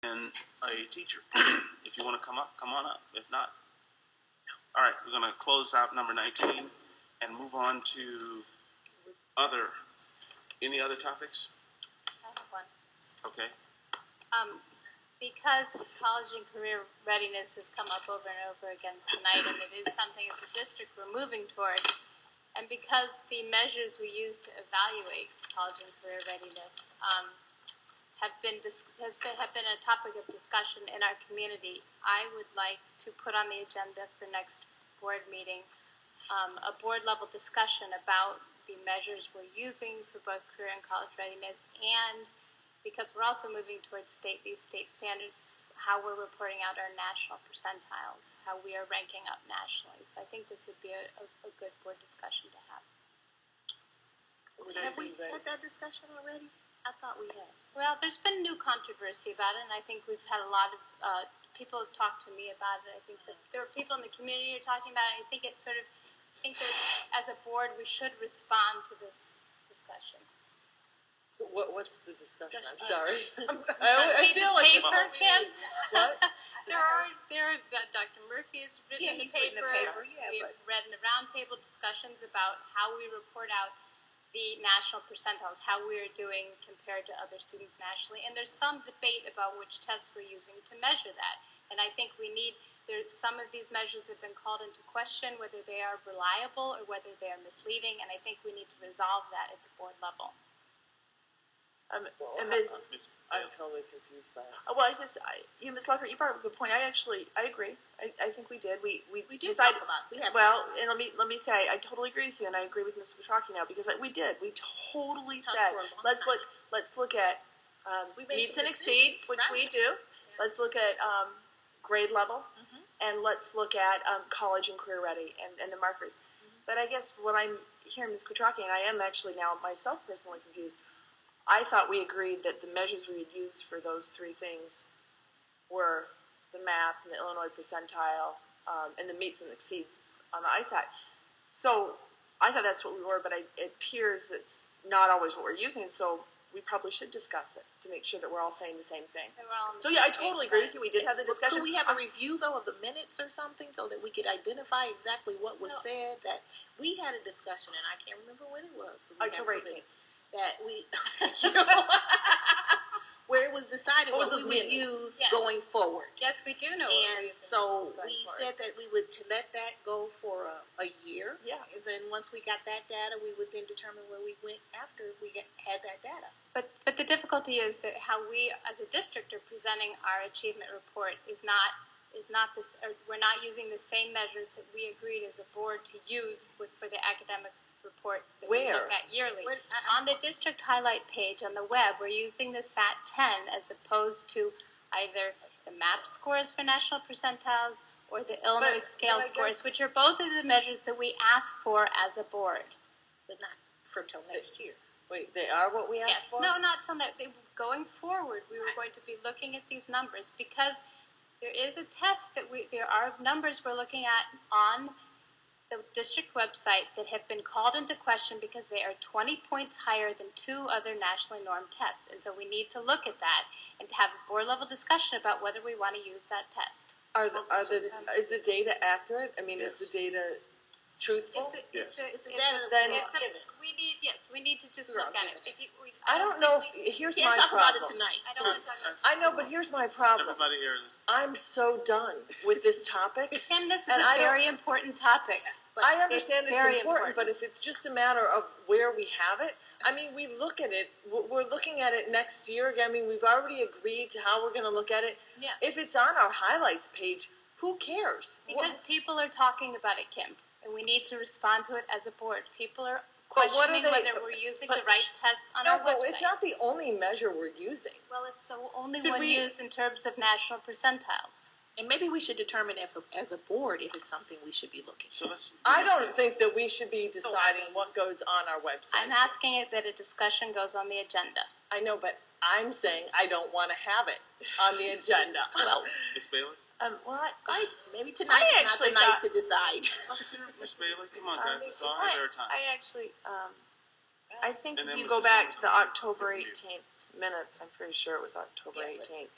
and a teacher. If you want to come up, come on up. If not, all right, we're going to close out number 19 and move on to any other topics? I have one. Okay. Because college and career readiness has come up over and over again tonight, and it is something as a district we're moving toward, and because the measures we use to evaluate college and career readiness have been a topic of discussion in our community, I would like to put on the agenda for next board meeting a board-level discussion about the measures we're using for both career and college readiness, and because we're also moving towards these state standards, how we're reporting out our national percentiles, how we are ranking up nationally. So I think this would be a good board discussion to have. Have we had that discussion already? I thought we had. Well, there's been new controversy about it, and I think we've had a lot of people have talked to me about it. I think that there are people in the community who are talking about it. I think it's that as a board, we should respond to this discussion. What's the discussion? I'm sorry. I feel like paper, Kim. What? There are Dr. Murphy has written in the paper. Yeah, we've read in the roundtable discussions about how we report out the national percentiles, how we are doing compared to other students nationally, and there's some debate about which tests we're using to measure that. And I think some of these measures have been called into question, whether they are reliable or whether they are misleading, and I think we need to resolve that at the board level. I'm totally confused by it. Well, Ms. Lockhart, you brought up a good point. I agree. I think we did. We did decided, talk about it. And let me say, I totally agree with you, and I agree with Ms. Petrocchi now, because we did. We totally said, let's look at meets and exceeds, which we do. Yeah. Let's look at grade level, and let's look at college and career ready and the markers. But I guess what I'm hearing Ms. Petrocchi, and I am actually now myself personally confused, I thought we agreed that the measures we would use for those three things were the MAP and the Illinois percentile and the meets and exceeds on the ISAT. So I thought that's what we were, but it appears that's not always what we're using, so we probably should discuss it to make sure that we're all saying the same thing. So yeah, I totally agree with you. We did have the discussion. Could we have a review, though, of the minutes or something so that we could identify exactly what was said? That we had a discussion, and I can't remember when it was. October 18th. That we, where it was decided what we would use going forward. Yes, we do know. And so we said that we would let that go for a year. Yeah. And then once we got that data, we would then determine where we went after we had that data. But the difficulty is that how we as a district are presenting our achievement report is not this. Or we're not using the same measures that we agreed as a board to use for the academic report that we look at yearly. On the district highlight page on the web, we're using the SAT 10 as opposed to either the MAP scores for national percentiles or the Illinois scale scores, which are both of the measures that we ask for as a board. But not for till next year. Wait, they are what we asked for? Yes, no, not till next. Going forward, we were going to be looking at these numbers because there is a test there are numbers we're looking at on the district website that have been called into question because they are 20 points higher than two other nationally normed tests. And so we need to look at that and to have a board-level discussion about whether we want to use that test. Is the data accurate? I mean, is the data truthful? We need to just look at it. I don't know if here's my problem. Can't talk about it tonight. I know, but here's my problem. Everybody here is. I'm so done with this topic. Kim, this is a very important topic. I understand it's important, but if it's just a matter of where we have it, I mean, we look at it, we're looking at it next year again. I mean, we've already agreed to how we're going to look at it. Yeah. If it's on our highlights page, who cares? Because people are talking about it, Kim, and we need to respond to it as a board. People are questioning whether we're using the right tests on our website. No, but it's not the only measure we're using. Well, it's the only one used in terms of national percentiles. And maybe we should determine as a board, if it's something we should be looking at. I don't think that we should be deciding what goes on our website. I'm asking it that a discussion goes on the agenda. I know, but I'm saying I don't want to have it on the agenda. Well, Ms. Bailey? Maybe tonight is not the night to decide. Ms. Bailey, come on, guys. It's all in their time. I think if you go back to the October 18th minutes, I'm pretty sure it was October 18th.